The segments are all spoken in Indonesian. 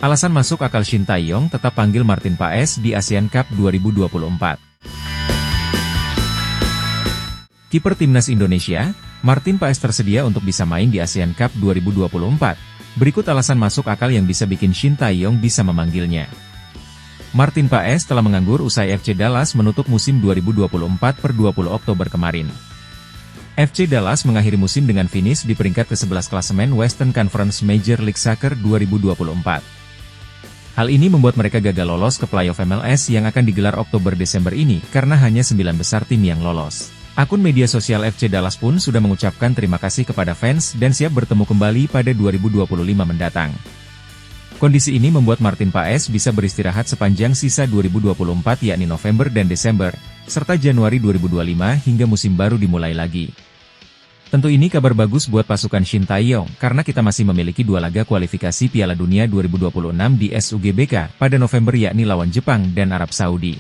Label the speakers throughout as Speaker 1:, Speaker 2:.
Speaker 1: Alasan masuk akal Shin Tae-yong tetap panggil Martin Paes di ASEAN Cup 2024. Kiper Timnas Indonesia, Martin Paes tersedia untuk bisa main di ASEAN Cup 2024. Berikut alasan masuk akal yang bisa bikin Shin Tae-yong bisa memanggilnya. Martin Paes telah menganggur usai FC Dallas menutup musim 2024 per 20 Oktober kemarin. FC Dallas mengakhiri musim dengan finish di peringkat ke-11 klasemen Western Conference Major League Soccer 2024. Hal ini membuat mereka gagal lolos ke playoff MLS yang akan digelar Oktober-Desember ini karena hanya 9 besar tim yang lolos. Akun media sosial FC Dallas pun sudah mengucapkan terima kasih kepada fans dan siap bertemu kembali pada 2025 mendatang. Kondisi ini membuat Martin Paes bisa beristirahat sepanjang sisa 2024 yakni November dan Desember, serta Januari 2025 hingga musim baru dimulai lagi. Tentu ini kabar bagus buat pasukan Shin Tae-yong karena kita masih memiliki 2 laga kualifikasi Piala Dunia 2026 di SUGBK pada November yakni lawan Jepang dan Arab Saudi.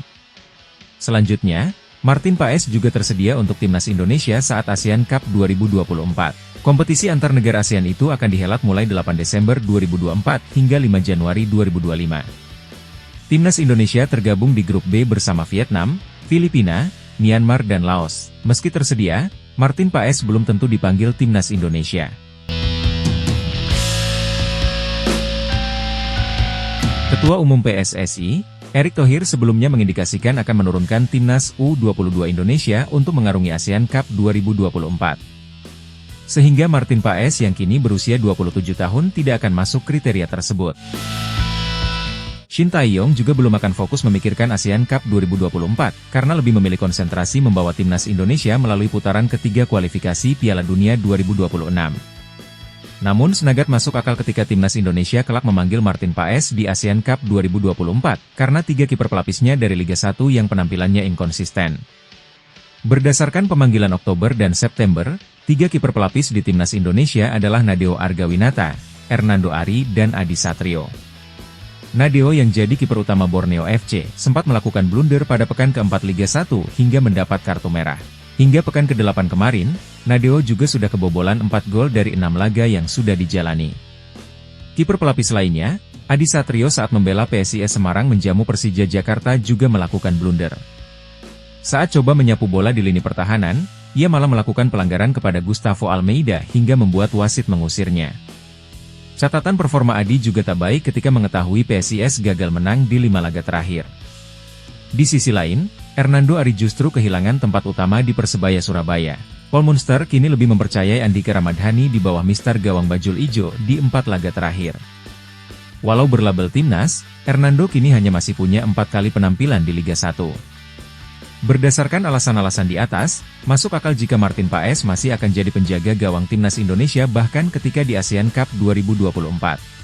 Speaker 1: Selanjutnya, Martin Paes juga tersedia untuk Timnas Indonesia saat ASEAN Cup 2024. Kompetisi antar negara ASEAN itu akan dihelat mulai 8 Desember 2024 hingga 5 Januari 2025. Timnas Indonesia tergabung di grup B bersama Vietnam, Filipina, Myanmar dan Laos. Meski tersedia, Martin Paes belum tentu dipanggil Timnas Indonesia. Ketua Umum PSSI, Erick Thohir sebelumnya mengindikasikan akan menurunkan Timnas U22 Indonesia untuk mengarungi ASEAN Cup 2024. Sehingga Martin Paes yang kini berusia 27 tahun tidak akan masuk kriteria tersebut. Shin Tae-yong juga belum akan fokus memikirkan ASEAN Cup 2024, karena lebih memilih konsentrasi membawa Timnas Indonesia melalui putaran ketiga kualifikasi Piala Dunia 2026. Namun senagat masuk akal ketika Timnas Indonesia kelak memanggil Martin Paes di ASEAN Cup 2024, karena 3 kiper pelapisnya dari Liga 1 yang penampilannya inkonsisten. Berdasarkan pemanggilan Oktober dan September, 3 kiper pelapis di Timnas Indonesia adalah Nadeo Argawinata, Hernando Ari dan Adi Satrio. Nadeo yang jadi kiper utama Borneo FC, sempat melakukan blunder pada pekan keempat Liga 1 hingga mendapat kartu merah. Hingga pekan ke-8 kemarin, Nadeo juga sudah kebobolan 4 gol dari 6 laga yang sudah dijalani. Kiper pelapis lainnya, Adi Satrio saat membela PSIS Semarang menjamu Persija Jakarta juga melakukan blunder. Saat coba menyapu bola di lini pertahanan, ia malah melakukan pelanggaran kepada Gustavo Almeida hingga membuat wasit mengusirnya. Catatan performa Adi juga tak baik ketika mengetahui PSIS gagal menang di 5 laga terakhir. Di sisi lain, Hernando Ari justru kehilangan tempat utama di Persebaya Surabaya. Paul Munster kini lebih mempercayai Andika Ramadhani di bawah mister gawang bajul ijo di 4 laga terakhir. Walau berlabel Timnas, Hernando kini hanya masih punya 4 kali penampilan di Liga 1. Berdasarkan alasan-alasan di atas, masuk akal jika Martin Paes masih akan jadi penjaga gawang Timnas Indonesia bahkan ketika di ASEAN Cup 2024.